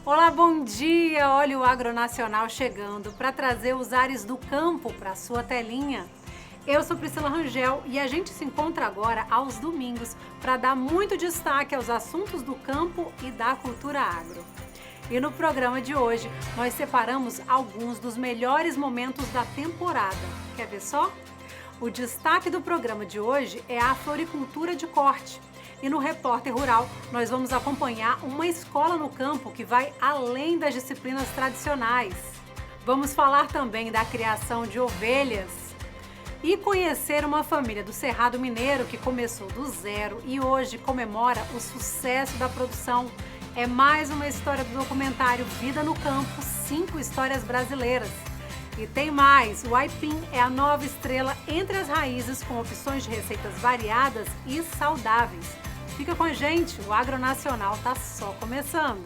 Olá, bom dia! Olha o Agronacional chegando para trazer os ares do campo para sua telinha. Eu sou Priscila Rangel e a gente se encontra agora aos domingos para dar muito destaque aos assuntos do campo e da cultura agro. E no programa de hoje nós separamos alguns dos melhores momentos da temporada. Quer ver só? O destaque do programa de hoje é a floricultura de corte. E no Repórter Rural, nós vamos acompanhar uma escola no campo que vai além das disciplinas tradicionais. Vamos falar também da criação de ovelhas e conhecer uma família do Cerrado Mineiro que começou do zero e hoje comemora o sucesso da produção. É mais uma história do documentário Vida no Campo, 5 histórias brasileiras. E tem mais, o aipim é a nova estrela entre as raízes com opções de receitas variadas e saudáveis. Fica com a gente, o Agronacional tá só começando.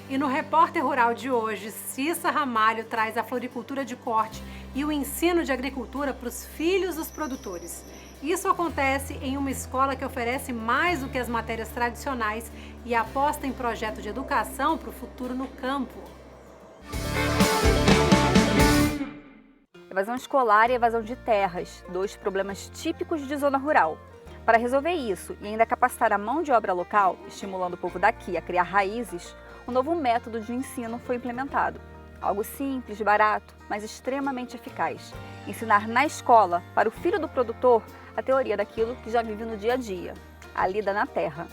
E no Repórter Rural de hoje, Cissa Ramalho traz a floricultura de corte e o ensino de agricultura para os filhos dos produtores. Isso acontece em uma escola que oferece mais do que as matérias tradicionais e aposta em projeto de educação para o futuro no campo. Evasão escolar e evasão de terras, 2 problemas típicos de zona rural. Para resolver isso e ainda capacitar a mão de obra local, estimulando o povo daqui a criar raízes, um novo método de ensino foi implementado. Algo simples, barato, mas extremamente eficaz. Ensinar na escola, para o filho do produtor, a teoria daquilo que já vive no dia a dia, a lida na terra.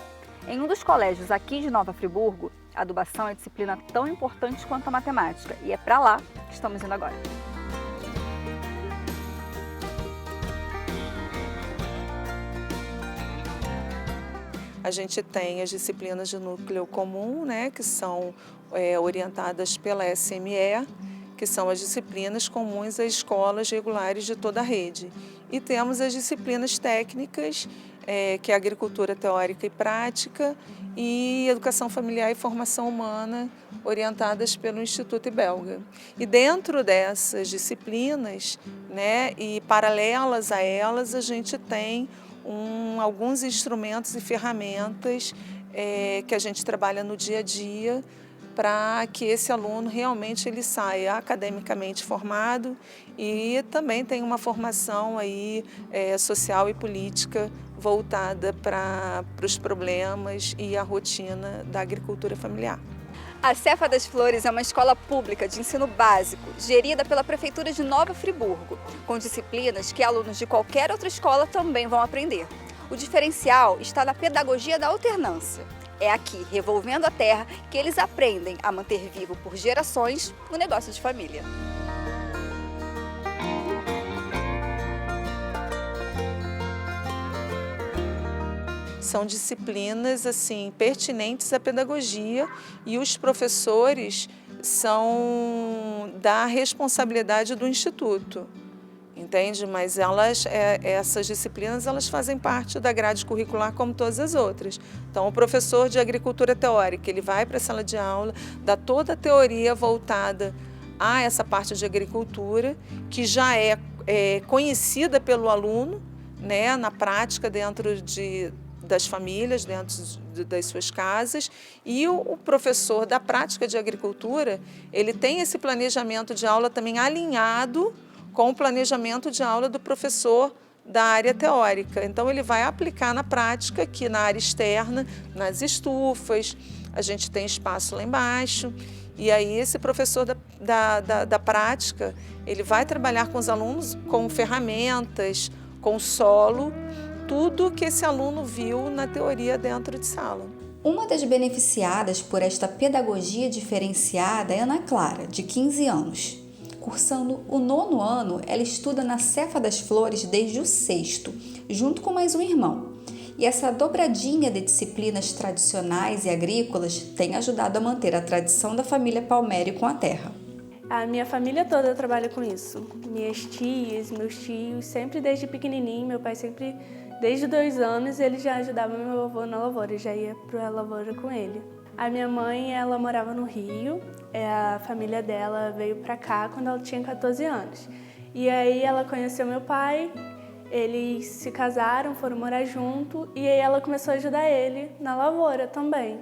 Em um dos colégios aqui de Nova Friburgo, a adubação é disciplina tão importante quanto a matemática, e é para lá que estamos indo agora. A gente tem as disciplinas de núcleo comum, né, que são orientadas pela SME, que são as disciplinas comuns às escolas regulares de toda a rede. E temos as disciplinas técnicas, que é agricultura teórica e prática, e educação familiar e formação humana, orientadas pelo Instituto Belga. E dentro dessas disciplinas, né, e paralelas a elas, a gente tem alguns instrumentos e ferramentas que a gente trabalha no dia a dia para que esse aluno realmente ele saia academicamente formado e também tenha uma formação aí, social e política voltada para os problemas e a rotina da agricultura familiar. A Cefa das Flores é uma escola pública de ensino básico, gerida pela Prefeitura de Nova Friburgo, com disciplinas que alunos de qualquer outra escola também vão aprender. O diferencial está na pedagogia da alternância. É aqui, revolvendo a terra, que eles aprendem a manter vivo por gerações o negócio de família. São disciplinas assim pertinentes à pedagogia e os professores são da responsabilidade do Instituto, entende? Mas essas disciplinas elas fazem parte da grade curricular como todas as outras. Então o professor de agricultura teórica ele vai para a sala de aula, dá toda a teoria voltada a essa parte de agricultura que já é conhecida pelo aluno, né, na prática dentro das famílias, dentro das suas casas, e o professor da prática de agricultura, ele tem esse planejamento de aula também alinhado com o planejamento de aula do professor da área teórica. Então ele vai aplicar na prática aqui na área externa, nas estufas, a gente tem espaço lá embaixo, e aí esse professor da prática, ele vai trabalhar com os alunos com ferramentas, com solo, tudo que esse aluno viu na teoria dentro de sala. Uma das beneficiadas por esta pedagogia diferenciada é Ana Clara, de 15 anos. Cursando o 9º ano, ela estuda na Cefa das Flores desde o 6º, junto com mais um irmão. E essa dobradinha de disciplinas tradicionais e agrícolas tem ajudado a manter a tradição da família Palmério com a terra. A minha família toda trabalha com isso. Minhas tias, meus tios, sempre desde pequenininho, meu pai sempre, desde 2 anos, ele já ajudava meu avô na lavoura, já ia para a lavoura com ele. A minha mãe, ela morava no Rio, a família dela veio para cá quando ela tinha 14 anos. E aí ela conheceu meu pai Eles se casaram, foram morar junto e aí ela começou a ajudar ele na lavoura também.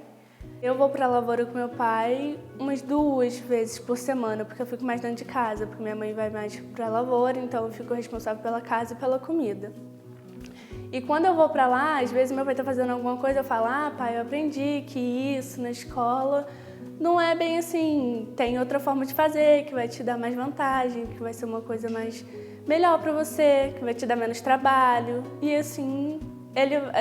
Eu vou para a lavoura com meu pai umas 2 vezes por semana, porque eu fico mais dentro de casa, porque minha mãe vai mais para a lavoura, então eu fico responsável pela casa e pela comida. E quando eu vou para lá, às vezes meu pai está fazendo alguma coisa, eu falo, pai, eu aprendi que isso na escola não é bem assim, tem outra forma de fazer, que vai te dar mais vantagem, que vai ser uma coisa melhor para você, que vai te dar menos trabalho. E assim,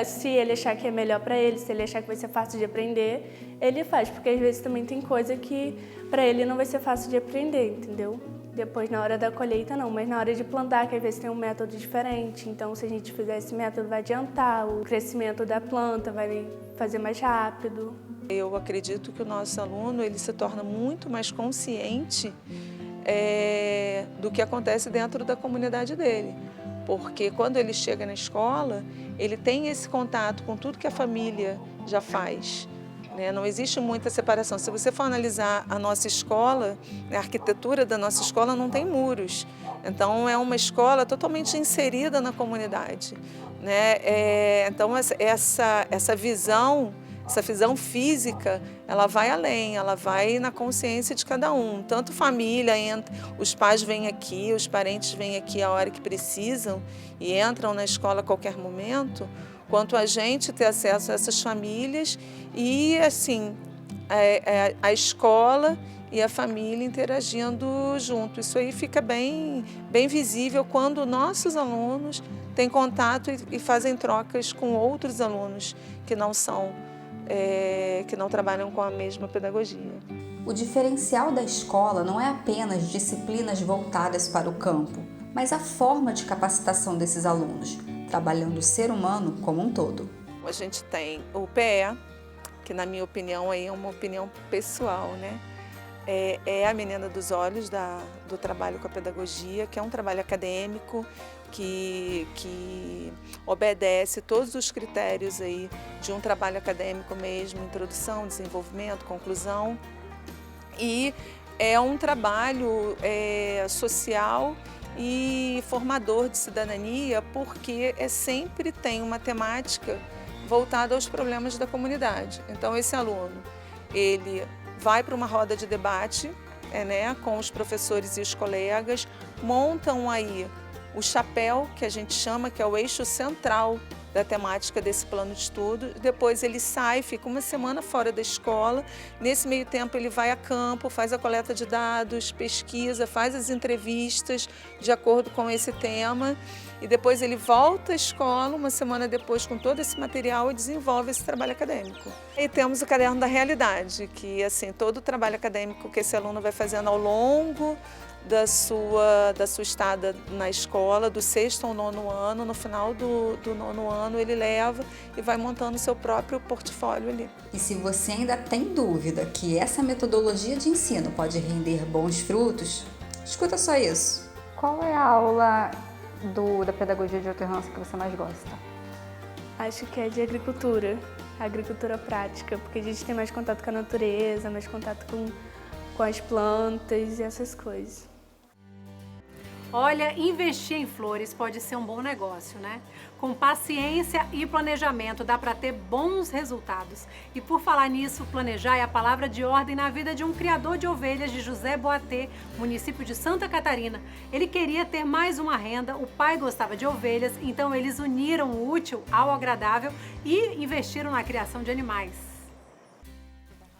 se ele achar que é melhor para ele, se ele achar que vai ser fácil de aprender, ele faz, porque às vezes também tem coisa que para ele não vai ser fácil de aprender, entendeu? Depois, na hora da colheita, não, mas na hora de plantar, que às vezes tem um método diferente. Então, se a gente fizer esse método, vai adiantar o crescimento da planta, vai fazer mais rápido. Eu acredito que o nosso aluno ele se torna muito mais consciente do que acontece dentro da comunidade dele. Porque quando ele chega na escola, ele tem esse contato com tudo que a família já faz. Não existe muita separação. Se você for analisar a nossa escola, a arquitetura da nossa escola não tem muros. Então, é uma escola totalmente inserida na comunidade. Então, essa visão física, ela vai além, ela vai na consciência de cada um. Tanto família, os pais vêm aqui, os parentes vêm aqui a hora que precisam e entram na escola a qualquer momento, quanto a gente ter acesso a essas famílias e, assim, a escola e a família interagindo junto. Isso aí fica bem visível quando nossos alunos têm contato e fazem trocas com outros alunos que não trabalham com a mesma pedagogia. O diferencial da escola não é apenas disciplinas voltadas para o campo, mas a forma de capacitação desses alunos, trabalhando o ser humano como um todo. A gente tem o PE, que na minha opinião aí é uma opinião pessoal, é a menina dos olhos do trabalho com a pedagogia, que é um trabalho acadêmico, que obedece todos os critérios aí de um trabalho acadêmico mesmo, introdução, desenvolvimento, conclusão. E é um trabalho social e formador de cidadania, porque sempre tem uma temática voltada aos problemas da comunidade. Então, esse aluno, ele vai para uma roda de debate com os professores e os colegas, montam aí o chapéu, que a gente chama, que é o eixo central da temática desse plano de estudo. Depois ele sai, fica uma semana fora da escola. Nesse meio tempo ele vai a campo, faz a coleta de dados, pesquisa, faz as entrevistas de acordo com esse tema. E depois ele volta à escola, uma semana depois, com todo esse material e desenvolve esse trabalho acadêmico. E temos o caderno da realidade, que assim, todo o trabalho acadêmico que esse aluno vai fazendo ao longo da sua estada na escola, do 6º ao 9º ano, no final do 9º ano ele leva e vai montando o seu próprio portfólio ali. E se você ainda tem dúvida que essa metodologia de ensino pode render bons frutos, escuta só isso. Qual é a aula da pedagogia de alternância que você mais gosta? Acho que é de agricultura prática, porque a gente tem mais contato com a natureza, mais contato com as plantas e essas coisas. Olha, investir em flores pode ser um bom negócio, né? Com paciência e planejamento dá para ter bons resultados. E por falar nisso, planejar é a palavra de ordem na vida de um criador de ovelhas de José Boatê, município de Santa Catarina. Ele queria ter mais uma renda, o pai gostava de ovelhas, então eles uniram o útil ao agradável e investiram na criação de animais.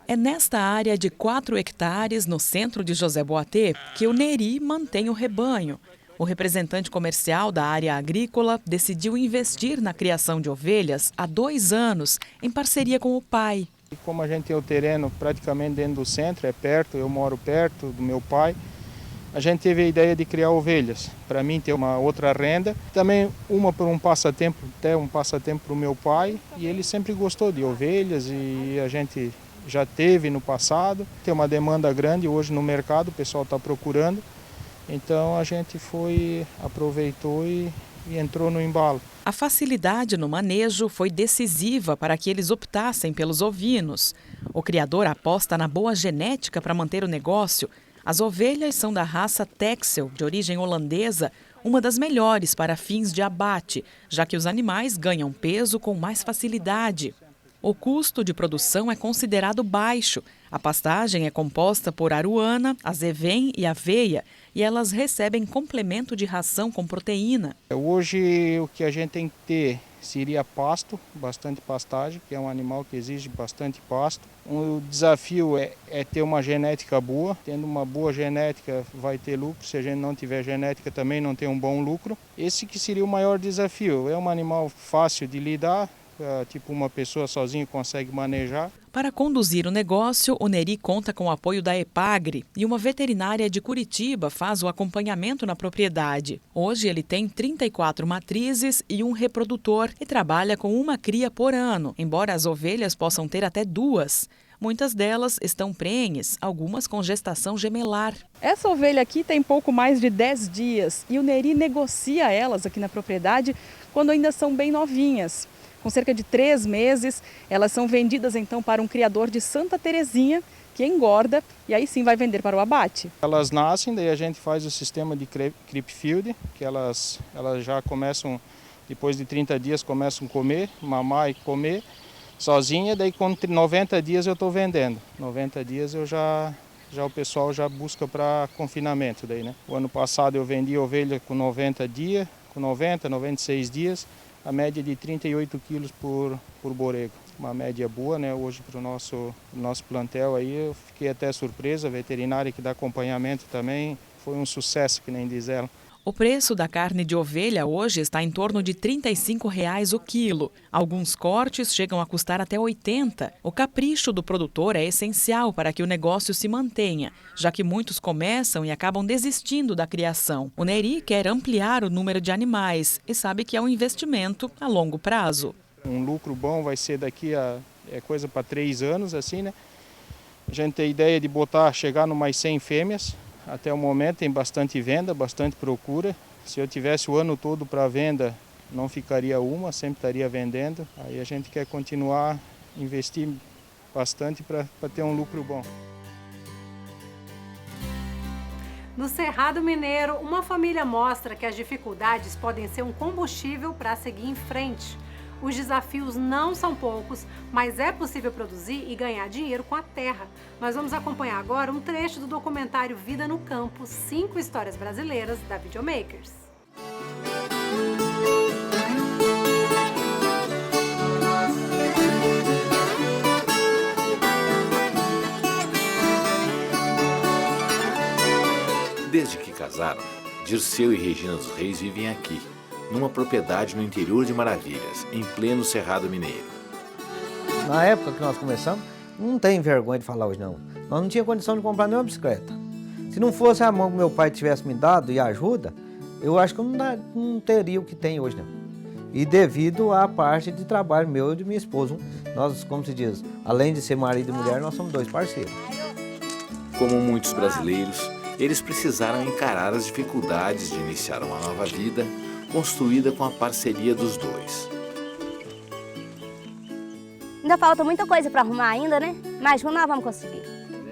É nesta área de 4 hectares, no centro de José Boatê, que o Neri mantém o rebanho. O representante comercial da área agrícola decidiu investir na criação de ovelhas há 2 anos, em parceria com o pai. Como a gente tem o terreno praticamente dentro do centro, é perto, eu moro perto do meu pai, a gente teve a ideia de criar ovelhas, para mim ter uma outra renda. Também uma por um passatempo, até um passatempo para o meu pai, e ele sempre gostou de ovelhas e a gente já teve no passado, tem uma demanda grande hoje no mercado, o pessoal está procurando, então a gente aproveitou e entrou no embalo. A facilidade no manejo foi decisiva para que eles optassem pelos ovinos. O criador aposta na boa genética para manter o negócio. As ovelhas são da raça Texel, de origem holandesa, uma das melhores para fins de abate, já que os animais ganham peso com mais facilidade. O custo de produção é considerado baixo. A pastagem é composta por aruana, azevém e aveia, e elas recebem complemento de ração com proteína. Hoje o que a gente tem que ter seria pasto, bastante pastagem, que é um animal que exige bastante pasto. O desafio é ter uma genética boa. Tendo uma boa genética vai ter lucro, se a gente não tiver genética também não tem um bom lucro. Esse que seria o maior desafio. É um animal fácil de lidar, tipo uma pessoa sozinha consegue manejar. Para conduzir o negócio, o Neri conta com o apoio da Epagre e uma veterinária de Curitiba faz o acompanhamento na propriedade. Hoje ele tem 34 matrizes e um reprodutor e trabalha com uma cria por ano, embora as ovelhas possam ter até 2. Muitas delas estão prenhes, algumas com gestação gemelar. Essa ovelha aqui tem pouco mais de 10 dias e o Neri negocia elas aqui na propriedade quando ainda são bem novinhas. Com cerca de 3 meses, elas são vendidas então para um criador de Santa Terezinha, que engorda e aí sim vai vender para o abate. Elas nascem, daí a gente faz o sistema de creep field, que elas já começam, depois de 30 dias, começam a comer, mamar e comer sozinha, daí com 90 dias eu estou vendendo. 90 dias o pessoal já busca para confinamento daí, né? O ano passado eu vendi ovelha com 90 dias, com 96 dias. A média de 38 quilos por borrego. Uma média boa, né? Hoje para o nosso plantel aí, eu fiquei até surpresa. A veterinária que dá acompanhamento também foi um sucesso, que nem diz ela. O preço da carne de ovelha hoje está em torno de R$ 35,00 o quilo. Alguns cortes chegam a custar até R$ 80. O capricho do produtor é essencial para que o negócio se mantenha, já que muitos começam e acabam desistindo da criação. O Neri quer ampliar o número de animais e sabe que é um investimento a longo prazo. Um lucro bom vai ser daqui a coisa para 3 anos, assim, né? A gente tem a ideia de chegar no mais 100 fêmeas. Até o momento tem bastante venda, bastante procura. Se eu tivesse o ano todo para venda, não ficaria uma, sempre estaria vendendo. Aí a gente quer continuar a investir bastante para ter um lucro bom. No Cerrado Mineiro, uma família mostra que as dificuldades podem ser um combustível para seguir em frente. Os desafios não são poucos, mas é possível produzir e ganhar dinheiro com a terra. Nós vamos acompanhar agora um trecho do documentário Vida no Campo, 5 histórias brasileiras da Videomakers. Desde que casaram, Dirceu e Regina dos Reis vivem aqui, numa propriedade no interior de Maravilhas, em pleno Cerrado Mineiro. Na época que nós começamos, não tem vergonha de falar hoje não, nós não tínhamos condição de comprar nenhuma bicicleta. Se não fosse a mão que meu pai tivesse me dado e ajuda, eu acho que eu não teria o que tem hoje não. E devido à parte de trabalho meu e de minha esposa, nós, como se diz, além de ser marido e mulher, nós somos 2 parceiros. Como muitos brasileiros, eles precisaram encarar as dificuldades de iniciar uma nova vida, construída com a parceria dos 2. Ainda falta muita coisa para arrumar ainda, né? Mas nós vamos conseguir.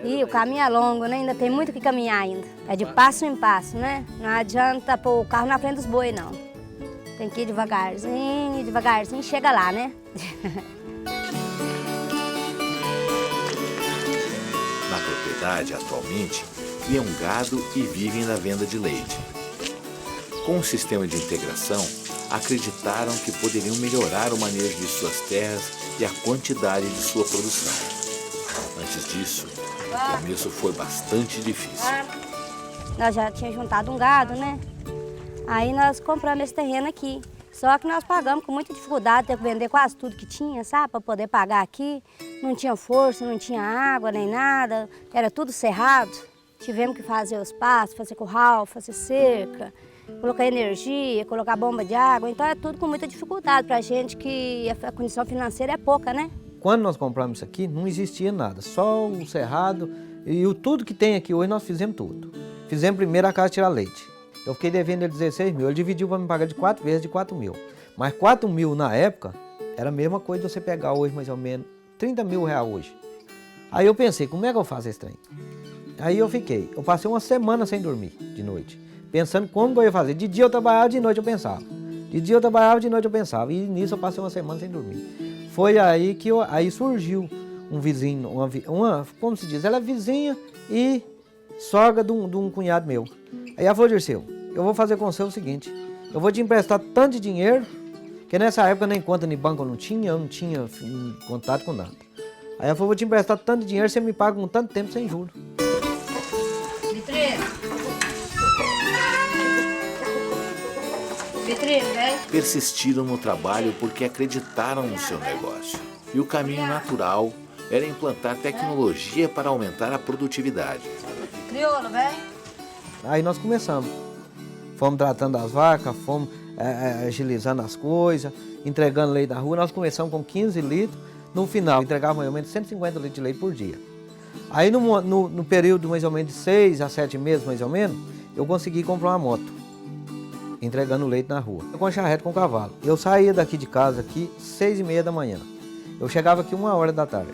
E o caminho é longo, né? Ainda tem muito que caminhar ainda. É de passo em passo, né? Não adianta pôr o carro na frente dos bois, não. Tem que ir devagarzinho, chega lá, né? Na propriedade, atualmente, criam gado e vivem da venda de leite. Com o sistema de integração, acreditaram que poderiam melhorar o manejo de suas terras e a quantidade de sua produção. Antes disso, o começo foi bastante difícil. Nós já tínhamos juntado um gado, né? Aí nós compramos esse terreno aqui. Só que nós pagamos com muita dificuldade, teve que vender quase tudo que tinha, sabe? Para poder pagar aqui. Não tinha força, não tinha água nem nada, era tudo cerrado. Tivemos que fazer os pastos, fazer curral, fazer cerca, colocar energia, colocar bomba de água. Então é tudo com muita dificuldade para a gente, que a condição financeira é pouca, né? Quando nós compramos isso aqui, não existia nada, só o cerrado e tudo que tem aqui hoje nós fizemos tudo. Fizemos primeiro a casa tirar leite. Eu fiquei devendo ele 16 mil, ele dividiu para me pagar de 4 vezes de 4 mil. Mas 4 mil na época era a mesma coisa de você pegar hoje mais ou menos 30 mil reais hoje. Aí eu pensei, como é que eu faço esse trem? Aí eu passei uma semana sem dormir de noite, pensando como eu ia fazer. De dia eu trabalhava, de noite eu pensava. De dia eu trabalhava, de noite eu pensava. E nisso eu passei uma semana sem dormir. Foi aí que aí surgiu um vizinho, como se diz, ela é vizinha e sogra de um cunhado meu. Aí ela falou, Dirceu, eu vou fazer com você o seguinte, eu vou te emprestar tanto de dinheiro, que nessa época nem conta nem banco eu não tinha contato com nada. Aí ela falou, vou te emprestar tanto de dinheiro, você me paga com tanto tempo sem juros. Persistiram no trabalho porque acreditaram no seu negócio. E o caminho natural era implantar tecnologia para aumentar a produtividade. Crioulo, velho. Aí nós começamos. Fomos tratando as vacas, fomos agilizando as coisas, entregando leite na rua. Nós começamos com 15 litros. No final, entregava mais ou menos 150 litros de leite por dia. Aí no período mais ou menos de 6 a 7 meses, mais ou menos, eu consegui comprar uma moto, entregando leite na rua. Com charrete com cavalo. Eu saía daqui de casa aqui 6h30 da manhã. Eu chegava aqui 1h da tarde.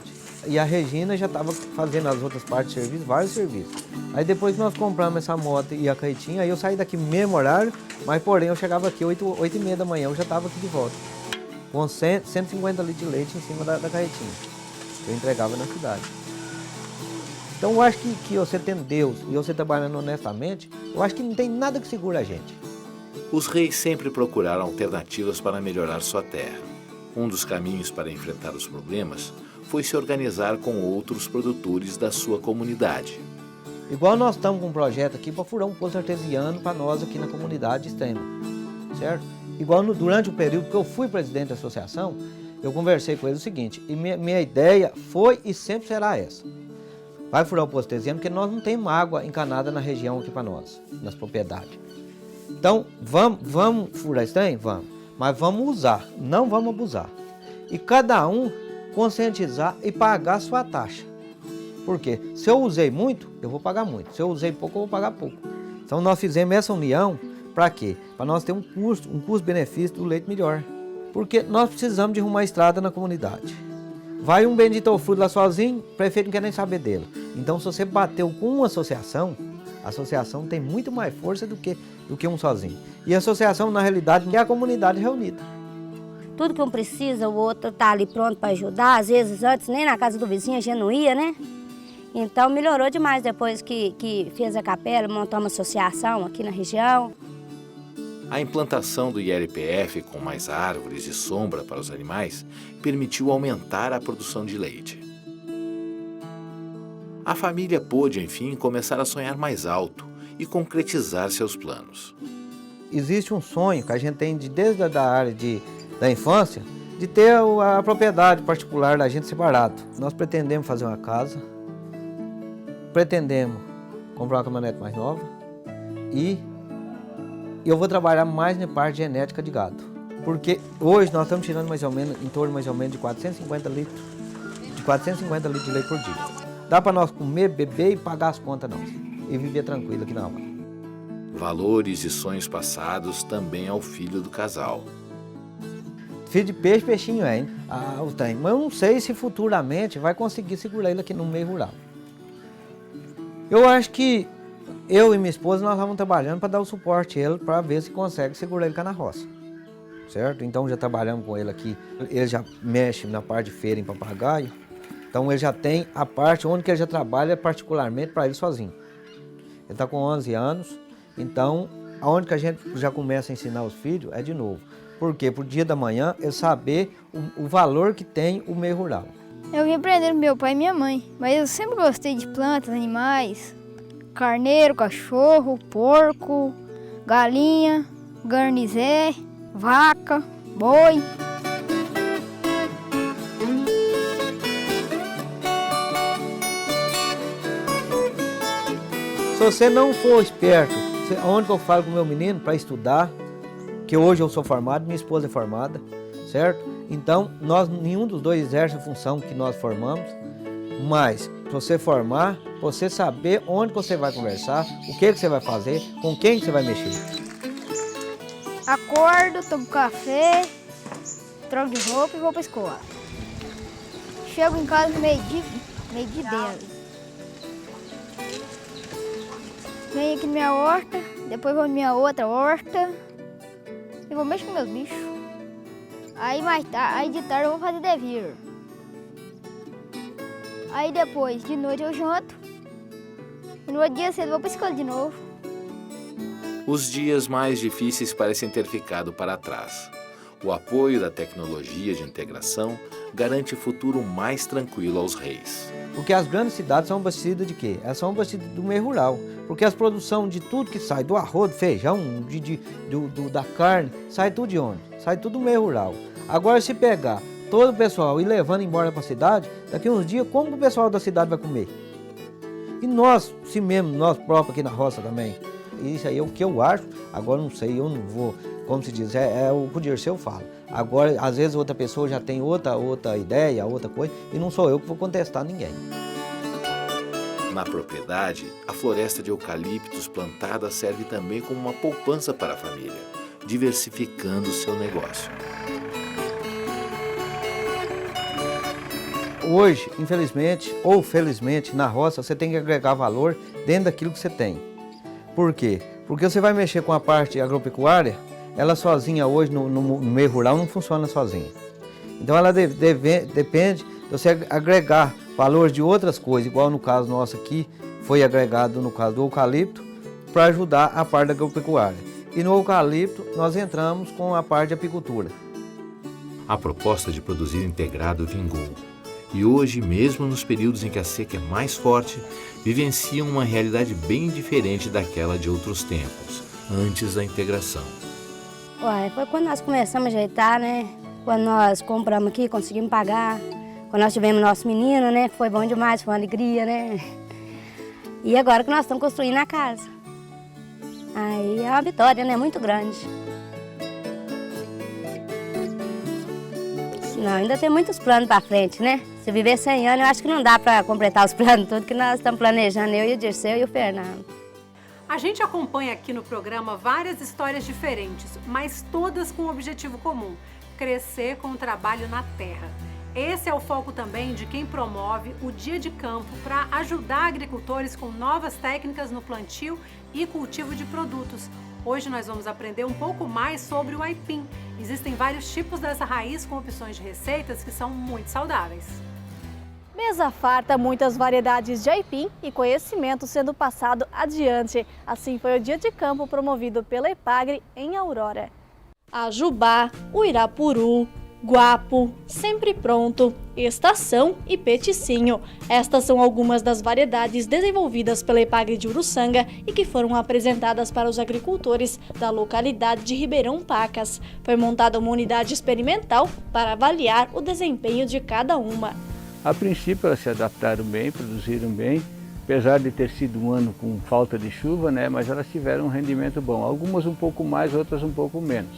E a Regina já estava fazendo as outras partes de serviço, vários serviços. Aí depois que nós compramos essa moto e a carretinha, aí eu saí daqui mesmo horário, mas porém eu chegava aqui 8h30 da manhã, eu já estava aqui de volta. Com 150 litros de leite em cima da carretinha, que eu entregava na cidade. Então eu acho que você tendo Deus e você trabalhando honestamente, eu acho que não tem nada que segura a gente. Os reis sempre procuraram alternativas para melhorar sua terra. Um dos caminhos para enfrentar os problemas foi se organizar com outros produtores da sua comunidade. Igual nós estamos com um projeto aqui para furar um poço artesiano para nós aqui na comunidade extrema, certo? Igual durante o período que eu fui presidente da associação, eu conversei com eles o seguinte, e minha ideia foi e sempre será essa. Vai furar o poço artesiano porque nós não temos água encanada na região aqui para nós, nas propriedades. Então, vamos furar esse trem? Vamos. Mas vamos usar, não vamos abusar. E cada um conscientizar e pagar a sua taxa. Por quê? Se eu usei muito, eu vou pagar muito. Se eu usei pouco, eu vou pagar pouco. Então nós fizemos essa união para quê? Para nós ter um custo-benefício do leite melhor. Porque nós precisamos de arrumar estrada na comunidade. Vai um bendito hortifruti lá sozinho, o prefeito não quer nem saber dele. Então se você bateu com uma associação, a associação tem muito mais força do que um sozinho. E a associação, na realidade, é a comunidade reunida. Tudo que um precisa, o outro tá ali pronto para ajudar. Às vezes, antes, nem na casa do vizinho a gente não ia, né? Então, melhorou demais depois que fez a capela, montou uma associação aqui na região. A implantação do ILPF, com mais árvores e sombra para os animais, permitiu aumentar a produção de leite. A família pôde, enfim, começar a sonhar mais alto e concretizar seus planos. Existe um sonho que a gente tem desde a área da infância, de ter a propriedade particular da gente separado. Nós pretendemos fazer uma casa, pretendemos comprar uma caminhonete mais nova e eu vou trabalhar mais na parte genética de gado. Porque hoje nós estamos tirando mais ou menos, em torno mais ou menos de 450 litros de leite por dia. Dá para nós comer, beber e pagar as contas não. E viver tranquilo aqui na hora. Valores e sonhos passados também ao filho do casal. Filho de peixe, peixinho é, hein? O trem. Mas eu não sei se futuramente vai conseguir segurar ele aqui no meio rural. Eu acho que eu e minha esposa nós estamos trabalhando para dar o suporte a ele, para ver se consegue segurar ele cá na roça. Certo? Então já trabalhamos com ele aqui. Ele já mexe na parte de feira em papagaio. Então ele já tem a parte onde que ele já trabalha particularmente para ele sozinho. Ele está com 11 anos, então aonde que a gente já começa a ensinar os filhos é de novo. Por quê? Por dia da manhã ele saber o valor que tem o meio rural. Eu vim aprender com meu pai e minha mãe, mas eu sempre gostei de plantas, animais, carneiro, cachorro, porco, galinha, garnizé, vaca, boi. Se você não for esperto, onde que eu falo com o meu menino para estudar, que hoje eu sou formado, minha esposa é formada, certo? Então, nenhum dos dois exerce a função que nós formamos, mas se você formar, você saber onde você vai conversar, o que você vai fazer, com quem você vai mexer. Acordo, tomo café, troco de roupa e vou para a escola. Chego em casa meio de 10. Venho aqui na minha horta, depois vou minha outra horta e vou mexer com meus bichos. Aí de tarde eu vou fazer dever. Aí depois, de noite eu janto e no outro dia cedo eu vou pra escola de novo. Os dias mais difíceis parecem ter ficado para trás. O apoio da tecnologia de integração garante futuro mais tranquilo aos reis. Porque as grandes cidades são abastecidas de quê? Elas são abastecidas do meio rural. Porque a produção de tudo que sai, do arroz, do feijão, da carne, sai tudo de onde? Sai tudo do meio rural. Agora, se pegar todo o pessoal e levando embora para a cidade, daqui a uns dias, como o pessoal da cidade vai comer? E nós, si mesmo, nós próprios aqui na roça também. Isso aí é o que eu acho. Agora não sei, eu não vou, como se diz, o que o Dirceu fala. Agora, às vezes, outra pessoa já tem outra ideia, outra coisa, e não sou eu que vou contestar ninguém. Na propriedade, a floresta de eucaliptos plantada serve também como uma poupança para a família, diversificando seu negócio. Hoje, infelizmente ou felizmente, na roça você tem que agregar valor dentro daquilo que você tem. Por quê? Porque você vai mexer com a parte agropecuária, ela sozinha hoje no meio rural não funciona sozinha. Então ela depende de você agregar valor de outras coisas, igual no caso nosso aqui, foi agregado no caso do eucalipto, para ajudar a parte da agropecuária. E no eucalipto nós entramos com a parte de apicultura. A proposta de produzir integrado vingou. E hoje, mesmo nos períodos em que a seca é mais forte, vivenciam uma realidade bem diferente daquela de outros tempos, antes da integração. Uai, foi quando nós começamos a ajeitar, né? Quando nós compramos aqui, conseguimos pagar. Quando nós tivemos nosso menino, né? Foi bom demais, foi uma alegria, né? E agora que nós estamos construindo a casa. Aí é uma vitória, né? Muito grande. Não, ainda tem muitos planos para frente, né? Se viver 100 anos, eu acho que não dá para completar os planos tudo que nós estamos planejando, eu e o Dirceu e o Fernando. A gente acompanha aqui no programa várias histórias diferentes, mas todas com um objetivo comum: crescer com o trabalho na terra. Esse é o foco também de quem promove o Dia de Campo para ajudar agricultores com novas técnicas no plantio e cultivo de produtos. Hoje nós vamos aprender um pouco mais sobre o aipim. Existem vários tipos dessa raiz com opções de receitas que são muito saudáveis. Mesa farta, muitas variedades de aipim e conhecimento sendo passado adiante. Assim foi o Dia de Campo promovido pela Epagre em Aurora. Ajubá, Uirapuru, Guapo, Sempre Pronto, Estação e Peticinho. Estas são algumas das variedades desenvolvidas pela Epagre de Uruçanga e que foram apresentadas para os agricultores da localidade de Ribeirão Pacas. Foi montada uma unidade experimental para avaliar o desempenho de cada uma. A princípio elas se adaptaram bem, produziram bem, apesar de ter sido um ano com falta de chuva, né, mas elas tiveram um rendimento bom. Algumas um pouco mais, outras um pouco menos.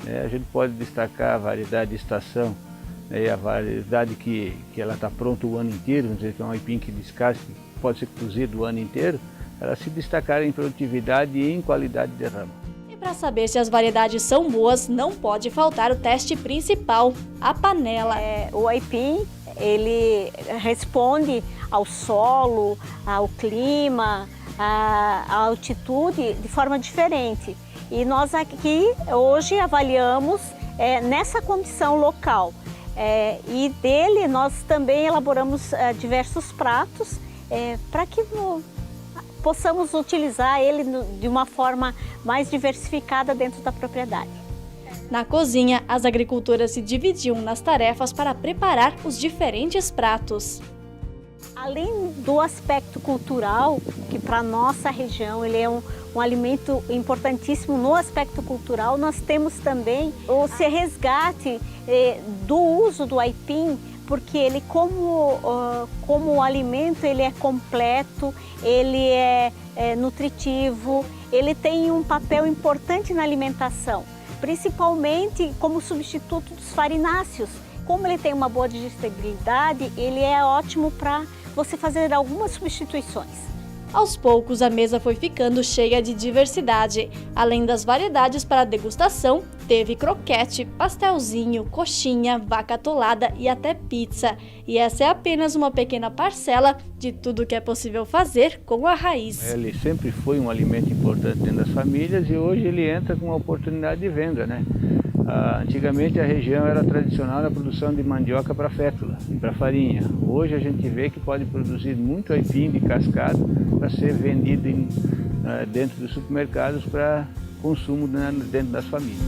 A gente pode destacar a variedade de estação, né, e a variedade que ela está pronta o ano inteiro, vamos dizer que é um aipim que descasca, que pode ser cozido o ano inteiro, elas se destacaram em produtividade e em qualidade de rama. E para saber se as variedades são boas, não pode faltar o teste principal, a panela. O aipim, ele responde ao solo, ao clima, à altitude de forma diferente. E nós aqui hoje avaliamos nessa condição local. E dele nós também elaboramos diversos pratos para que possamos utilizar ele de uma forma mais diversificada dentro da propriedade. Na cozinha, as agricultoras se dividiam nas tarefas para preparar os diferentes pratos. Além do aspecto cultural, que para a nossa região ele é um alimento importantíssimo no aspecto cultural, nós temos também esse resgate do uso do aipim, porque ele como alimento ele é completo, ele é nutritivo, ele tem um papel importante na alimentação, principalmente como substituto dos farináceos. Como ele tem uma boa digestibilidade, ele é ótimo para você fazer algumas substituições. Aos poucos, a mesa foi ficando cheia de diversidade. Além das variedades para degustação, teve croquete, pastelzinho, coxinha, vaca atolada e até pizza. E essa é apenas uma pequena parcela de tudo que é possível fazer com a raiz. Ele sempre foi um alimento importante dentro das famílias e hoje ele entra com uma oportunidade de venda, né? Antigamente a região era tradicional na produção de mandioca para fécula e para farinha. Hoje a gente vê que pode produzir muito aipim de cascata para ser vendido dentro dos supermercados para consumo dentro das famílias.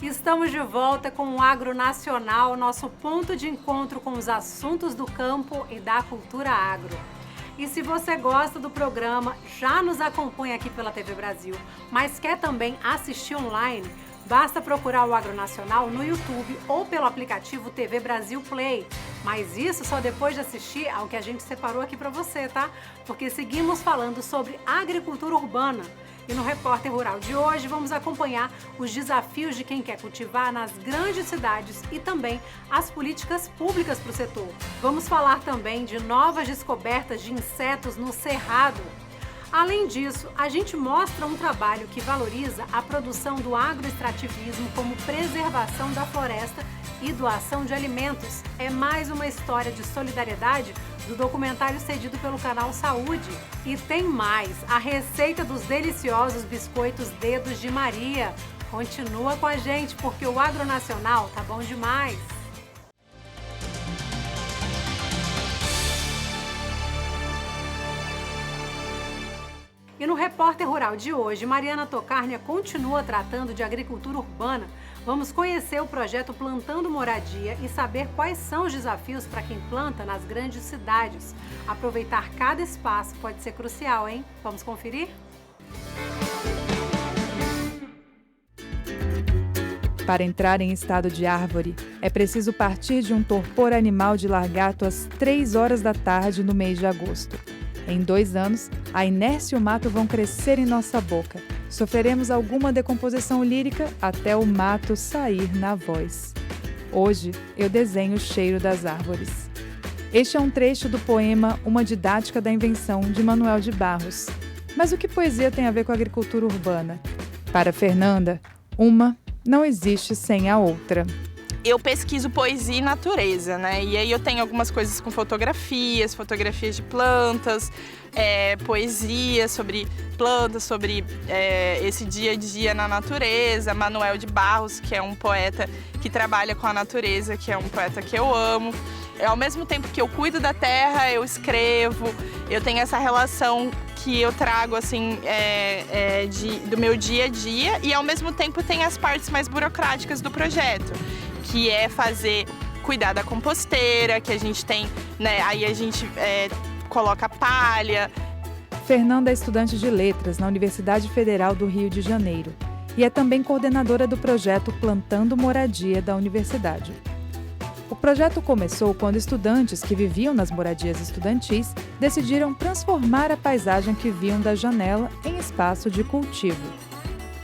Estamos de volta com o Agro Nacional, nosso ponto de encontro com os assuntos do campo e da cultura agro. E se você gosta do programa, já nos acompanha aqui pela TV Brasil, mas quer também assistir online, basta procurar o Agro Nacional no YouTube ou pelo aplicativo TV Brasil Play. Mas isso só depois de assistir ao que a gente separou aqui para você, tá? Porque seguimos falando sobre agricultura urbana. E no Repórter Rural de hoje vamos acompanhar os desafios de quem quer cultivar nas grandes cidades e também as políticas públicas para o setor. Vamos falar também de novas descobertas de insetos no cerrado. Além disso, a gente mostra um trabalho que valoriza a produção do agroextrativismo como preservação da floresta e doação de alimentos. É mais uma história de solidariedade do documentário cedido pelo canal Saúde. E tem mais, a receita dos deliciosos biscoitos Dedos de Maria. Continua com a gente, porque o Agro Nacional tá bom demais. E no Repórter Rural de hoje, Mariana Tokarnia continua tratando de agricultura urbana. Vamos conhecer o projeto Plantando Moradia e saber quais são os desafios para quem planta nas grandes cidades. Aproveitar cada espaço pode ser crucial, hein? Vamos conferir? Para entrar em estado de árvore, é preciso partir de um torpor animal de largato às 3 horas da tarde no mês de agosto. Em 2 anos, a inércia e o mato vão crescer em nossa boca. Sofreremos alguma decomposição lírica até o mato sair na voz. Hoje, eu desenho o cheiro das árvores. Este é um trecho do poema Uma Didática da Invenção, de Manuel de Barros. Mas o que poesia tem a ver com a agricultura urbana? Para Fernanda, uma não existe sem a outra. Eu pesquiso poesia e natureza, né? E aí eu tenho algumas coisas com fotografias de plantas, poesia sobre plantas, sobre esse dia a dia na natureza. Manuel de Barros, que é um poeta que trabalha com a natureza, que é um poeta que eu amo. Ao mesmo tempo que eu cuido da terra, eu escrevo, eu tenho essa relação que eu trago assim, do meu dia a dia, e ao mesmo tempo tem as partes mais burocráticas do projeto, que é cuidar da composteira, que a gente tem, né? Aí a gente coloca palha. Fernanda é estudante de letras na Universidade Federal do Rio de Janeiro e é também coordenadora do projeto Plantando Moradia da universidade. O projeto começou quando estudantes que viviam nas moradias estudantis decidiram transformar a paisagem que viam da janela em espaço de cultivo.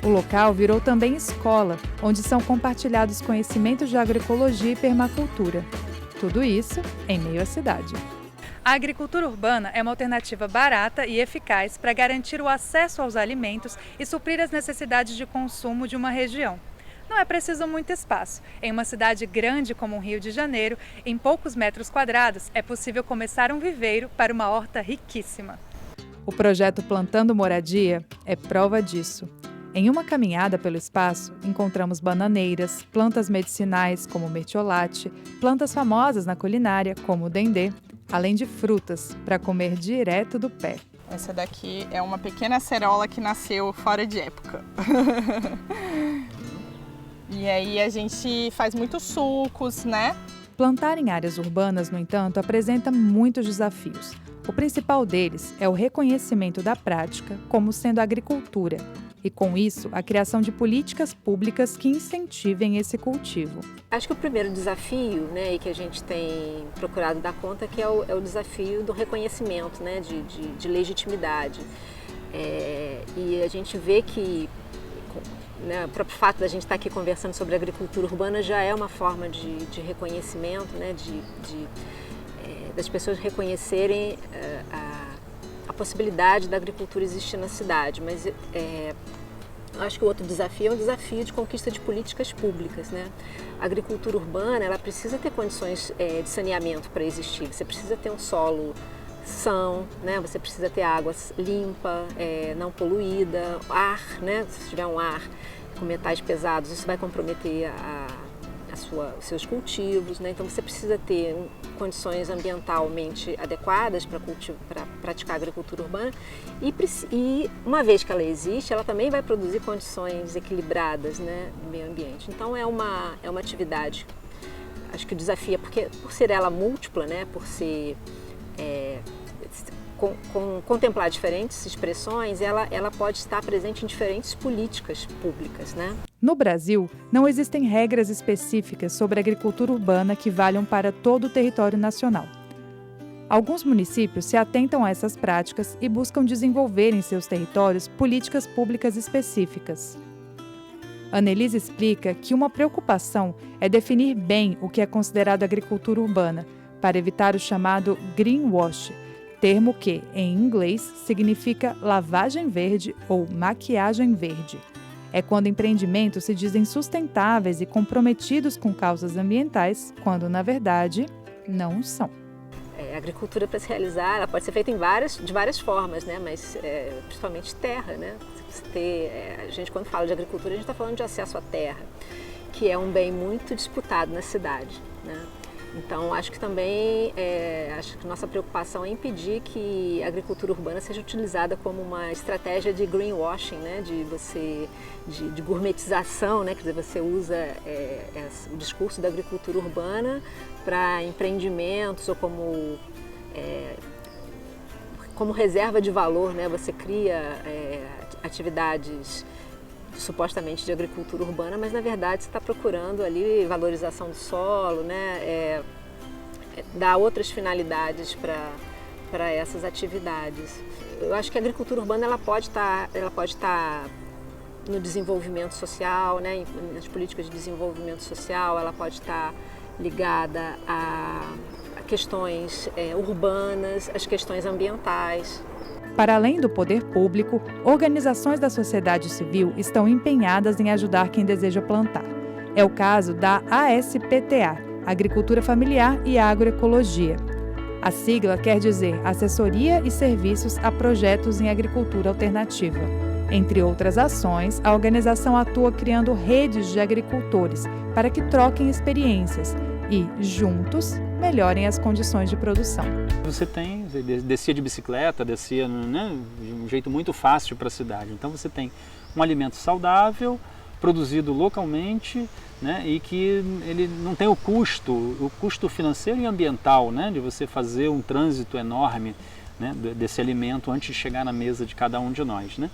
O local virou também escola, onde são compartilhados conhecimentos de agroecologia e permacultura. Tudo isso em meio à cidade. A agricultura urbana é uma alternativa barata e eficaz para garantir o acesso aos alimentos e suprir as necessidades de consumo de uma região. Não é preciso muito espaço. Em uma cidade grande como o Rio de Janeiro, em poucos metros quadrados, é possível começar um viveiro para uma horta riquíssima. O projeto Plantando Moradia é prova disso. Em uma caminhada pelo espaço, encontramos bananeiras, plantas medicinais como o mertiolate, plantas famosas na culinária como o dendê, além de frutas para comer direto do pé. Essa daqui é uma pequena acerola que nasceu fora de época. E aí a gente faz muitos sucos, né? Plantar em áreas urbanas, no entanto, apresenta muitos desafios. O principal deles é o reconhecimento da prática como sendo agricultura e, com isso, a criação de políticas públicas que incentivem esse cultivo. Acho que o primeiro desafio, né, e que a gente tem procurado dar conta, que é o desafio do reconhecimento, né, de legitimidade. E a gente vê que, né, o próprio fato da gente estar aqui conversando sobre agricultura urbana já é uma forma de reconhecimento, né, das pessoas reconhecerem a possibilidade da agricultura existir na cidade. Mas acho que o outro desafio é um desafio de conquista de políticas públicas, né? A agricultura urbana, ela precisa ter condições de saneamento para existir. Você precisa ter um solo são, né? Você precisa ter água limpa, não poluída, ar, né? Se tiver um ar com metais pesados, isso vai comprometer os seus cultivos, né? Então você precisa ter condições ambientalmente adequadas para praticar a agricultura urbana e uma vez que ela existe, ela também vai produzir condições equilibradas, né, no meio ambiente. Então é uma atividade, acho que desafia, porque por ser ela múltipla, né, por ser contemplar diferentes expressões, ela pode estar presente em diferentes políticas públicas, né? No Brasil, não existem regras específicas sobre agricultura urbana que valham para todo o território nacional. Alguns municípios se atentam a essas práticas e buscam desenvolver em seus territórios políticas públicas específicas. Annelise explica que uma preocupação é definir bem o que é considerado agricultura urbana, para evitar o chamado greenwash, termo que, em inglês, significa lavagem verde ou maquiagem verde. É quando empreendimentos se dizem sustentáveis e comprometidos com causas ambientais, quando, na verdade, não são. A agricultura, para se realizar, ela pode ser feita de várias formas, né? Mas principalmente terra, né? A gente, quando fala de agricultura, a gente está falando de acesso à terra, que é um bem muito disputado na cidade, né? Então, acho que também, nossa preocupação é impedir que a agricultura urbana seja utilizada como uma estratégia de greenwashing, né? De gourmetização, né? Quer dizer, você usa o discurso da agricultura urbana para empreendimentos ou como reserva de valor, né? Você cria atividades supostamente de agricultura urbana, mas na verdade você está procurando ali valorização do solo, né? Dar outras finalidades para essas atividades. Eu acho que a agricultura urbana ela pode estar no desenvolvimento social, né? Nas políticas de desenvolvimento social, ela pode estar ligada a questões urbanas, as questões ambientais. Para além do poder público, organizações da sociedade civil estão empenhadas em ajudar quem deseja plantar. É o caso da ASPTA, Agricultura Familiar e Agroecologia. A sigla quer dizer Assessoria e Serviços a Projetos em Agricultura Alternativa. Entre outras ações, a organização atua criando redes de agricultores para que troquem experiências e, juntos, melhorem as condições de produção. Você descia de bicicleta, descia, né, de um jeito muito fácil para a cidade. Então você tem um alimento saudável, produzido localmente, né, e que ele não tem o custo financeiro e ambiental, né, de você fazer um trânsito enorme, né, desse alimento antes de chegar na mesa de cada um de nós, né.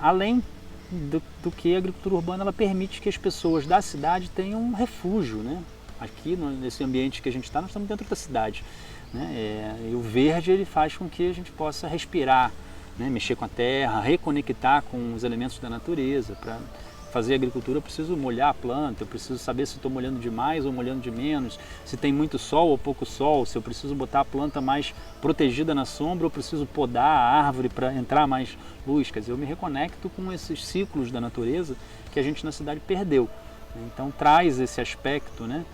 Além do que a agricultura urbana ela permite que as pessoas da cidade tenham um refúgio, né. Aqui, nesse ambiente que a gente está, nós estamos dentro da cidade, né? E o verde ele faz com que a gente possa respirar, né? Mexer com a terra, reconectar com os elementos da natureza. Para fazer agricultura eu preciso molhar a planta, eu preciso saber se estou molhando demais ou molhando de menos, se tem muito sol ou pouco sol, se eu preciso botar a planta mais protegida na sombra ou preciso podar a árvore para entrar mais luz. Quer dizer, eu me reconecto com esses ciclos da natureza que a gente na cidade perdeu. Então traz esse aspecto, né?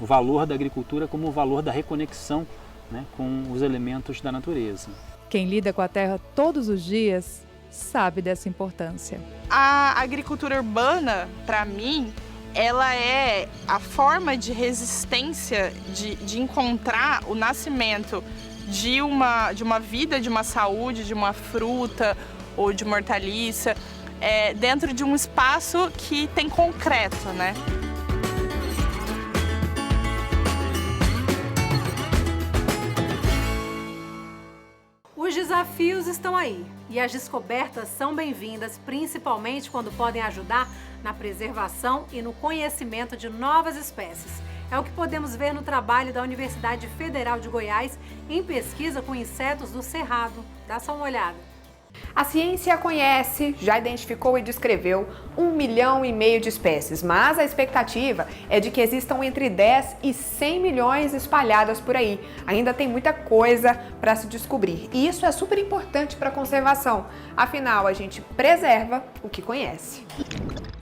O valor da agricultura como o valor da reconexão, né, com os elementos da natureza. Quem lida com a terra todos os dias sabe dessa importância. A agricultura urbana, para mim, ela é a forma de resistência de encontrar o nascimento de uma vida, de uma saúde, de uma fruta ou de uma hortaliça, dentro de um espaço que tem concreto, né? Os desafios estão aí e as descobertas são bem-vindas, principalmente quando podem ajudar na preservação e no conhecimento de novas espécies. É o que podemos ver no trabalho da Universidade Federal de Goiás em pesquisa com insetos do Cerrado. Dá só uma olhada. A ciência conhece, já identificou e descreveu 1,5 milhão de espécies, mas a expectativa é de que existam entre 10 e 100 milhões espalhadas por aí. Ainda tem muita coisa para se descobrir e isso é super importante para a conservação, afinal a gente preserva o que conhece.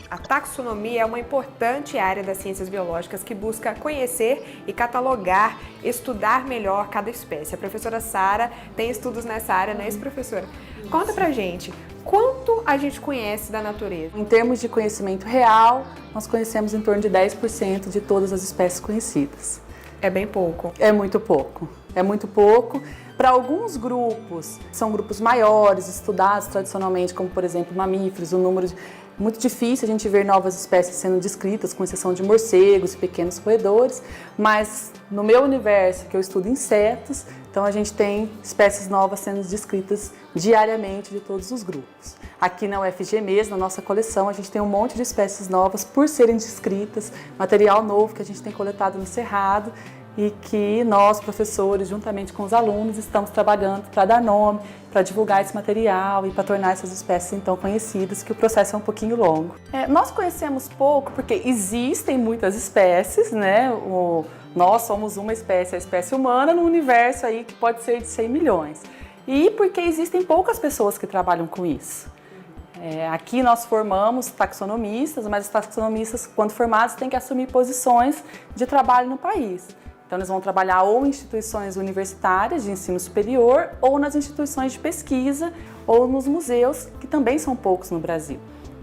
A taxonomia é uma importante área das ciências biológicas que busca conhecer e catalogar, estudar melhor cada espécie. A professora Sara tem estudos nessa área, não é isso, professora? Conta pra gente, quanto a gente conhece da natureza? Em termos de conhecimento real, nós conhecemos em torno de 10% de todas as espécies conhecidas. É bem pouco. É muito pouco. É muito pouco. Para alguns grupos, são grupos maiores, estudados tradicionalmente, como por exemplo mamíferos, o número muito difícil a gente ver novas espécies sendo descritas, com exceção de morcegos e pequenos roedores, mas no meu universo, que eu estudo insetos, então a gente tem espécies novas sendo descritas diariamente de todos os grupos. Aqui na UFG mesmo, na nossa coleção, a gente tem um monte de espécies novas por serem descritas, material novo que a gente tem coletado no Cerrado e que nós, professores, juntamente com os alunos, estamos trabalhando para dar nome, para divulgar esse material e para tornar essas espécies então conhecidas, que o processo é um pouquinho longo. Nós conhecemos pouco porque existem muitas espécies, né? Nós somos uma espécie, a espécie humana, no universo aí que pode ser de 100 milhões. E porque existem poucas pessoas que trabalham com isso. Aqui nós formamos taxonomistas, mas os taxonomistas, quando formados, têm que assumir posições de trabalho no país. Então, eles vão trabalhar ou em instituições universitárias de ensino superior, ou nas instituições de pesquisa, ou nos museus, que também são poucos no Brasil.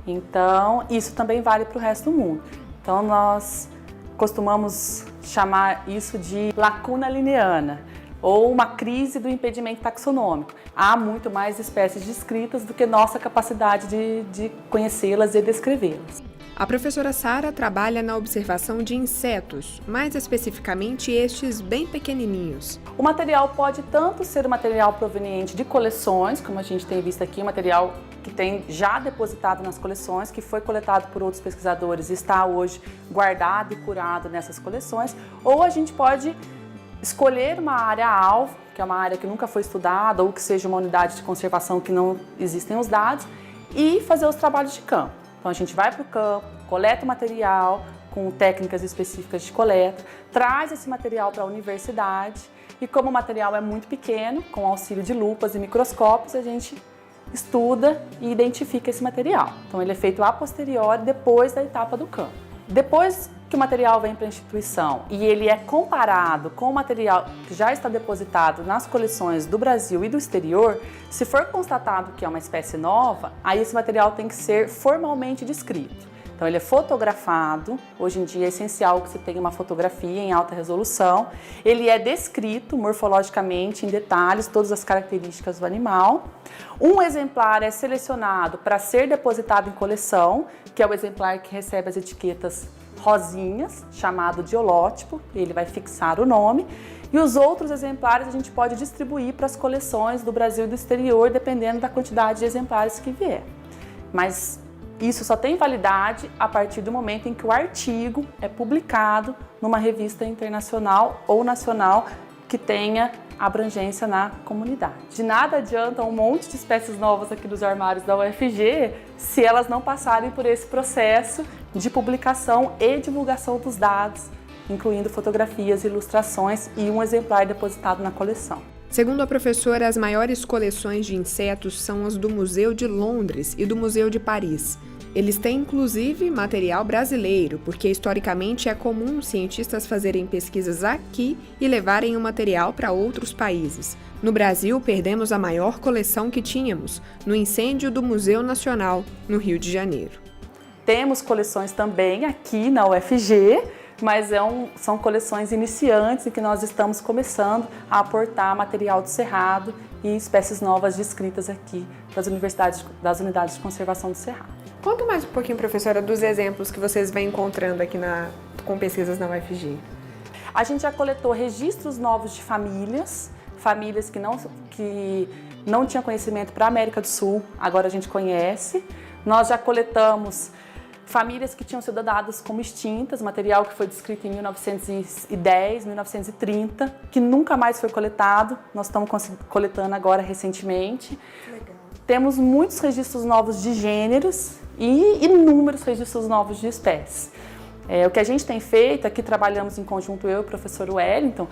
Então, isso também vale para o resto do mundo. Então, nós costumamos chamar isso de lacuna linneana, ou uma crise do impedimento taxonômico. Há muito mais espécies descritas do que nossa capacidade de conhecê-las e descrevê-las. A professora Sara trabalha na observação de insetos, mais especificamente estes bem pequenininhos. O material pode tanto ser um material proveniente de coleções, como a gente tem visto aqui, um material que tem já depositado nas coleções, que foi coletado por outros pesquisadores e está hoje guardado e curado nessas coleções, ou a gente pode escolher uma área-alvo, que é uma área que nunca foi estudada, ou que seja uma unidade de conservação que não existem os dados, e fazer os trabalhos de campo. Então a gente vai para o campo, coleta o material com técnicas específicas de coleta, traz esse material para a universidade e como o material é muito pequeno, com auxílio de lupas e microscópios, a gente estuda e identifica esse material. Então ele é feito a posteriori, depois da etapa do campo. Depois que o material vem para a instituição e ele é comparado com o material que já está depositado nas coleções do Brasil e do exterior, se for constatado que é uma espécie nova, aí esse material tem que ser formalmente descrito. Então ele é fotografado, hoje em dia é essencial que você tenha uma fotografia em alta resolução, ele é descrito morfologicamente em detalhes, todas as características do animal. Um exemplar é selecionado para ser depositado em coleção, que é o exemplar que recebe as etiquetas rosinhas, chamado de holótipo, ele vai fixar o nome, e os outros exemplares a gente pode distribuir para as coleções do Brasil e do exterior, dependendo da quantidade de exemplares que vier. Mas isso só tem validade a partir do momento em que o artigo é publicado numa revista internacional ou nacional que tenha abrangência na comunidade. De nada adianta um monte de espécies novas aqui dos armários da UFG se elas não passarem por esse processo de publicação e divulgação dos dados, incluindo fotografias, ilustrações e um exemplar depositado na coleção. Segundo a professora, as maiores coleções de insetos são as do Museu de Londres e do Museu de Paris. Eles têm inclusive material brasileiro, porque historicamente é comum cientistas fazerem pesquisas aqui e levarem o material para outros países. No Brasil, perdemos a maior coleção que tínhamos, no incêndio do Museu Nacional, no Rio de Janeiro. Temos coleções também aqui na UFG, mas são coleções iniciantes em que nós estamos começando a aportar material do Cerrado e espécies novas descritas aqui das unidades de conservação do Cerrado. Conta mais um pouquinho, professora, dos exemplos que vocês vêm encontrando aqui com pesquisas na UFG. A gente já coletou registros novos de famílias, famílias que não tinham conhecimento para a América do Sul, agora a gente conhece. Nós já coletamos famílias que tinham sido dadas como extintas, material que foi descrito em 1910, 1930, que nunca mais foi coletado. Nós estamos coletando agora recentemente. Legal. Temos muitos registros novos de gêneros e inúmeros registros novos de espécies. O que a gente tem feito, aqui trabalhamos em conjunto eu e o professor Wellington,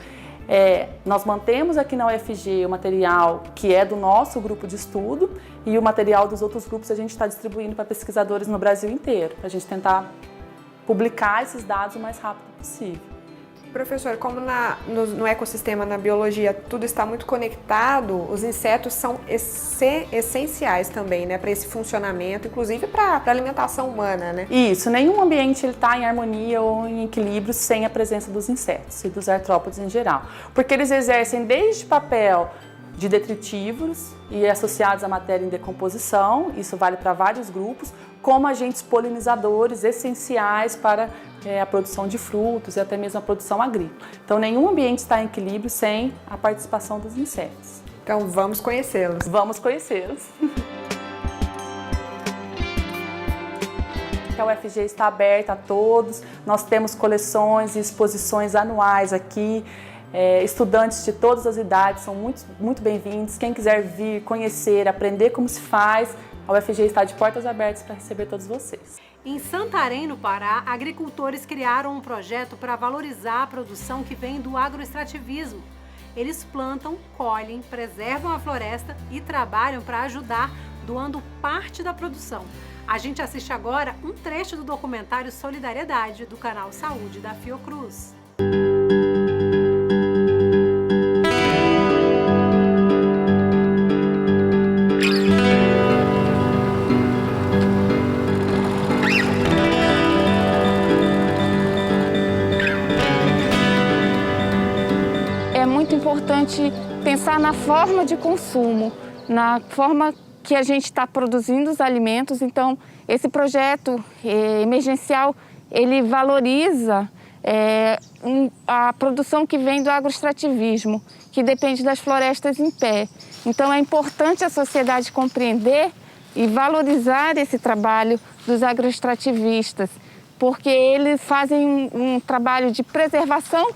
nós mantemos aqui na UFG o material que é do nosso grupo de estudo e o material dos outros grupos a gente está distribuindo para pesquisadores no Brasil inteiro, para a gente tentar publicar esses dados o mais rápido possível. Professor, como no ecossistema, na biologia, tudo está muito conectado, os insetos são essenciais também, né, para esse funcionamento, inclusive para a alimentação humana, né? Isso, nenhum ambiente está em harmonia ou em equilíbrio sem a presença dos insetos e dos artrópodes em geral, porque eles exercem desde papel de detritívoros e associados à matéria em decomposição, isso vale para vários grupos, como agentes polinizadores essenciais para a produção de frutos e até mesmo a produção agrícola. Então, nenhum ambiente está em equilíbrio sem a participação dos insetos. Então, vamos conhecê-los. Vamos conhecê-los. A UFG está aberta a todos, nós temos coleções e exposições anuais aqui. Estudantes de todas as idades são muito bem-vindos. Quem quiser vir, conhecer, aprender como se faz, a UFG está de portas abertas para receber todos vocês. Em Santarém, no Pará, agricultores criaram um projeto para valorizar a produção que vem do agroextrativismo. Eles plantam, colhem, preservam a floresta e trabalham para ajudar, doando parte da produção. A gente assiste agora um trecho do documentário Solidariedade, do canal Saúde da Fiocruz. Importante pensar na forma de consumo, na forma que a gente está produzindo os alimentos. Então, esse projeto emergencial, ele valoriza a produção que vem do agroextrativismo, que depende das florestas em pé. Então, é importante a sociedade compreender e valorizar esse trabalho dos agroextrativistas, porque eles fazem um trabalho de preservação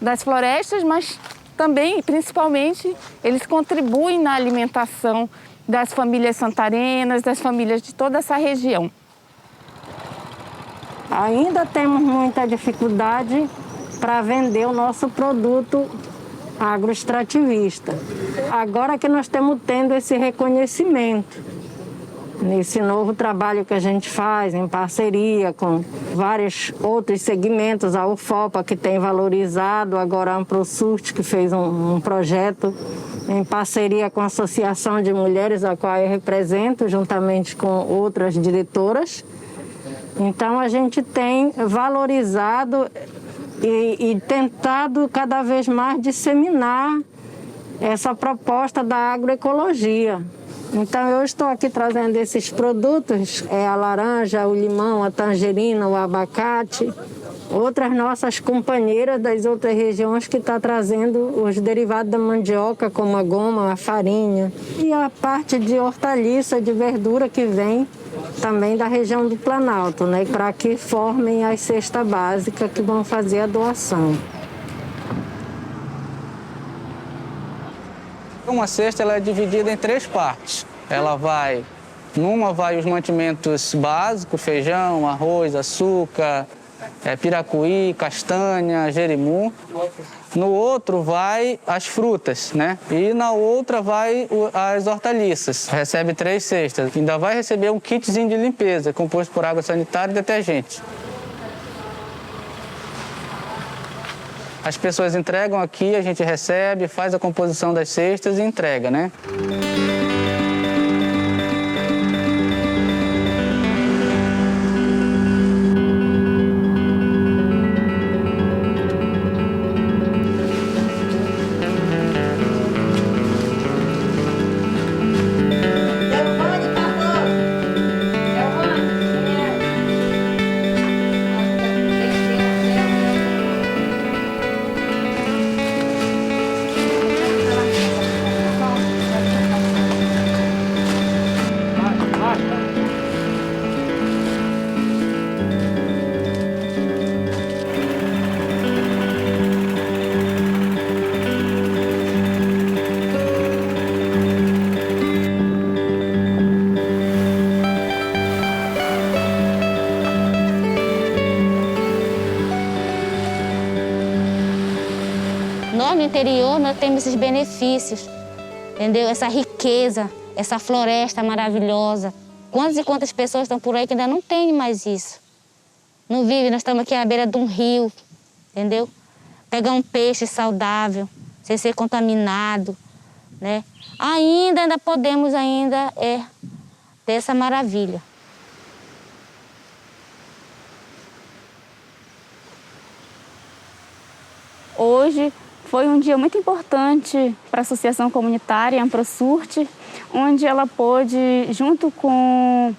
das florestas, mas também, principalmente, eles contribuem na alimentação das famílias santarenas, das famílias de toda essa região. Ainda temos muita dificuldade para vender o nosso produto agroextrativista. Agora que nós estamos tendo esse reconhecimento, nesse novo trabalho que a gente faz em parceria com vários outros segmentos, a UFOPA que tem valorizado, agora a Amprosurt que fez um projeto em parceria com a Associação de Mulheres, a qual eu represento, juntamente com outras diretoras. Então a gente tem valorizado e tentado cada vez mais disseminar essa proposta da agroecologia. Então eu estou aqui trazendo esses produtos, a laranja, o limão, a tangerina, o abacate, outras nossas companheiras das outras regiões que estão trazendo os derivados da mandioca, como a goma, a farinha, e a parte de hortaliça, de verdura que vem também da região do Planalto, né, para que formem as cestas básicas que vão fazer a doação. Uma cesta ela é dividida em 3 partes. Numa vai os mantimentos básicos, feijão, arroz, açúcar, piracuí, castanha, jerimu. No outro vai as frutas, né? E na outra vai as hortaliças. Recebe 3 cestas. Ainda vai receber um kitzinho de limpeza, composto por água sanitária e detergente. As pessoas entregam aqui, a gente recebe, faz a composição das cestas e entrega, né? interior nós temos esses benefícios, entendeu? Essa riqueza, essa floresta maravilhosa. Quantas e quantas pessoas estão por aí que ainda não têm mais isso? Não vivem, nós estamos aqui à beira de um rio, entendeu? Pegar um peixe saudável, sem ser contaminado, né? Ainda podemos ter essa maravilha. Hoje foi um dia muito importante para a Associação Comunitária Amprosurte, onde ela pôde, junto com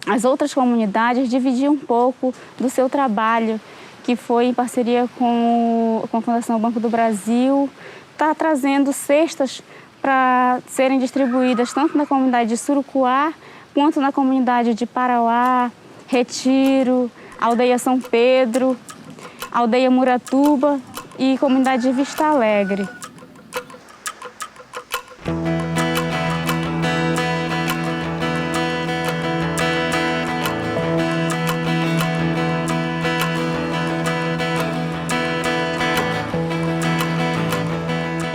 as outras comunidades, dividir um pouco do seu trabalho, que foi em parceria com a Fundação Banco do Brasil, está trazendo cestas para serem distribuídas tanto na comunidade de Surucuá, quanto na comunidade de Parauá, Retiro, Aldeia São Pedro, Aldeia Muratuba e comunidade de Vista Alegre.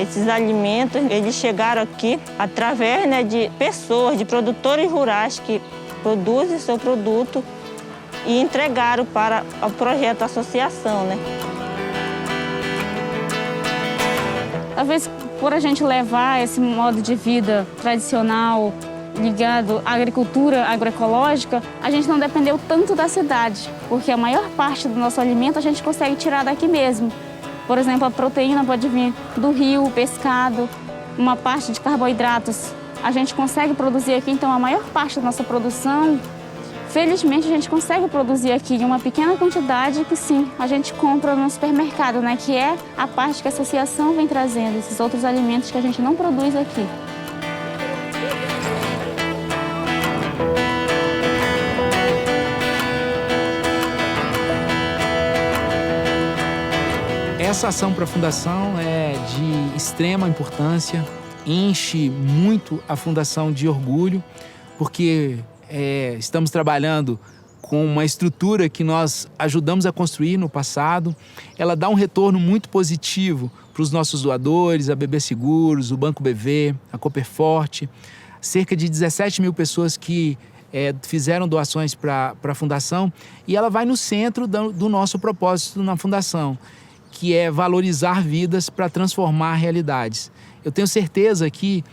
Esses alimentos, eles chegaram aqui através, né, de pessoas, de produtores rurais que produzem seu produto e entregaram para o projeto Associação, né? Talvez por a gente levar esse modo de vida tradicional ligado à agricultura agroecológica, a gente não dependeu tanto da cidade, porque a maior parte do nosso alimento a gente consegue tirar daqui mesmo. Por exemplo, a proteína pode vir do rio, o pescado, uma parte de carboidratos a gente consegue produzir aqui, então a maior parte da nossa produção, felizmente a gente consegue produzir aqui em uma pequena quantidade que sim, a gente compra no supermercado, né, que é a parte que a associação vem trazendo, esses outros alimentos que a gente não produz aqui. Essa ação para a Fundação é de extrema importância, enche muito a Fundação de orgulho, porque estamos trabalhando com uma estrutura que nós ajudamos a construir no passado. Ela dá um retorno muito positivo para os nossos doadores, a BB Seguros, o Banco BV, a Cooperforte, cerca de 17 mil pessoas que fizeram doações para a Fundação, e ela vai no centro do nosso propósito na Fundação, que é valorizar vidas para transformar realidades. Eu tenho certeza aqui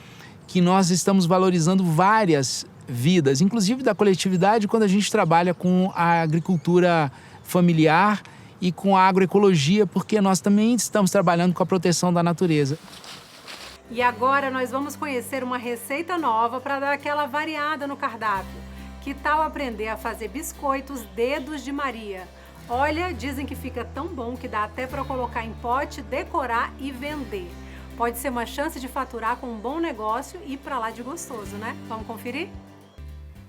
que nós estamos valorizando várias vidas, inclusive da coletividade, quando a gente trabalha com a agricultura familiar e com a agroecologia, porque nós também estamos trabalhando com a proteção da natureza. E agora nós vamos conhecer uma receita nova para dar aquela variada no cardápio. Que tal aprender a fazer biscoitos Dedos de Maria? Olha, dizem que fica tão bom que dá até para colocar em pote, decorar e vender. Pode ser uma chance de faturar com um bom negócio e ir para lá de gostoso, né? Vamos conferir?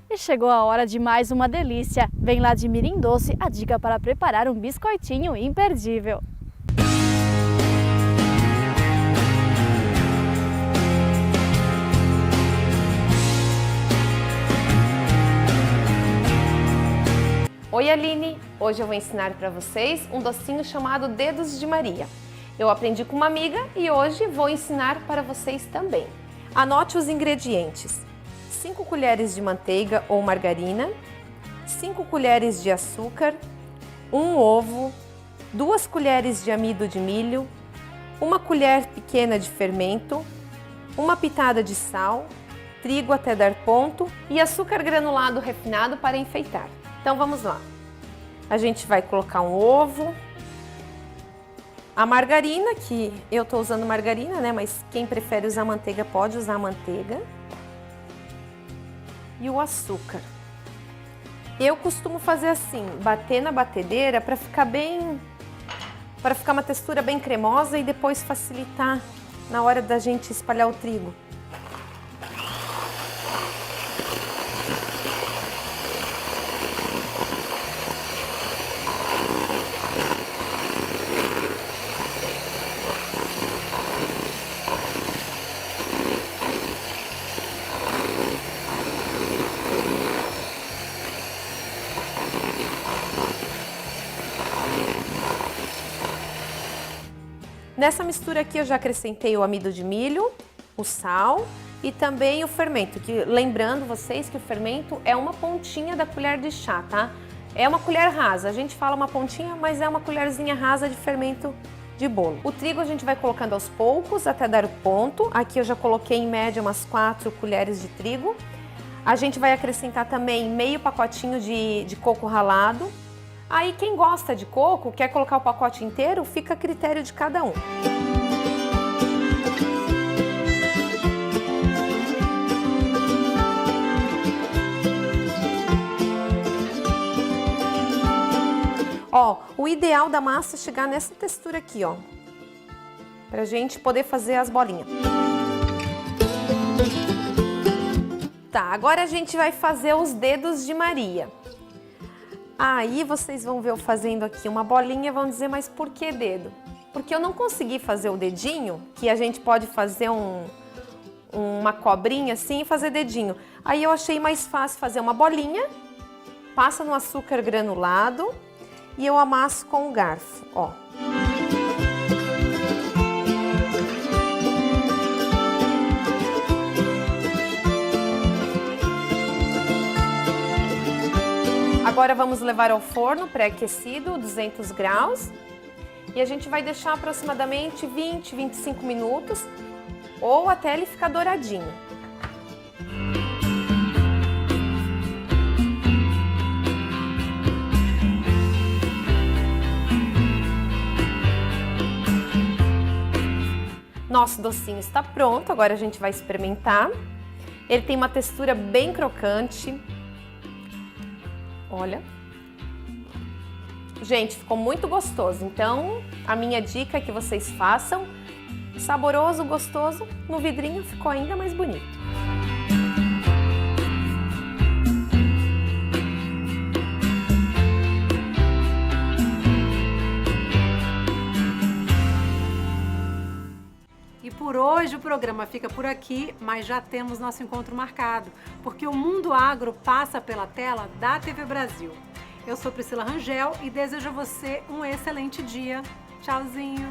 E chegou a hora de mais uma delícia. Vem lá de Mirim Doce a dica para preparar um biscoitinho imperdível. Oi Aline, hoje eu vou ensinar para vocês um docinho chamado Dedos de Maria. Eu aprendi com uma amiga e hoje vou ensinar para vocês também. Anote os ingredientes: 5 colheres de manteiga ou margarina, 5 colheres de açúcar, 1 ovo, 2 colheres de amido de milho, 1 colher pequena de fermento, 1 pitada de sal, trigo até dar ponto e açúcar granulado refinado para enfeitar. Então vamos lá. A gente vai colocar um ovo, a margarina, que eu estou usando margarina, né? Mas quem prefere usar manteiga pode usar manteiga. E o açúcar. Eu costumo fazer assim, bater na batedeira para ficar uma textura bem cremosa e depois facilitar na hora da gente espalhar o trigo. Nessa mistura aqui eu já acrescentei o amido de milho, o sal e também o fermento, que lembrando vocês que o fermento é uma pontinha da colher de chá, tá? É uma colher rasa, a gente fala uma pontinha, mas é uma colherzinha rasa de fermento de bolo. O trigo a gente vai colocando aos poucos até dar o ponto. Aqui eu já coloquei em média umas 4 colheres de trigo. A gente vai acrescentar também meio pacotinho de coco ralado. Aí quem gosta de coco, quer colocar o pacote inteiro, fica a critério de cada um. Ó, o ideal da massa é chegar nessa textura aqui, ó, pra gente poder fazer as bolinhas. Tá, agora a gente vai fazer os dedos de Maria. Aí vocês vão ver eu fazendo aqui uma bolinha e vão dizer, mas por que dedo? Porque eu não consegui fazer o dedinho, que a gente pode fazer uma cobrinha assim e fazer dedinho. Aí eu achei mais fácil fazer uma bolinha, passa no açúcar granulado e eu amasso com o garfo, ó. Agora vamos levar ao forno pré-aquecido, 200 graus. E a gente vai deixar aproximadamente 20, 25 minutos ou até ele ficar douradinho. Nosso docinho está pronto, agora a gente vai experimentar. Ele tem uma textura bem crocante. Olha. Gente, ficou muito gostoso. Então, a minha dica é que vocês façam. Saboroso, gostoso. No vidrinho ficou ainda mais bonito. E por hoje o programa fica por aqui, mas já temos nosso encontro marcado, porque o Mundo Agro passa pela tela da TV Brasil. Eu sou Priscila Rangel e desejo a você um excelente dia. Tchauzinho!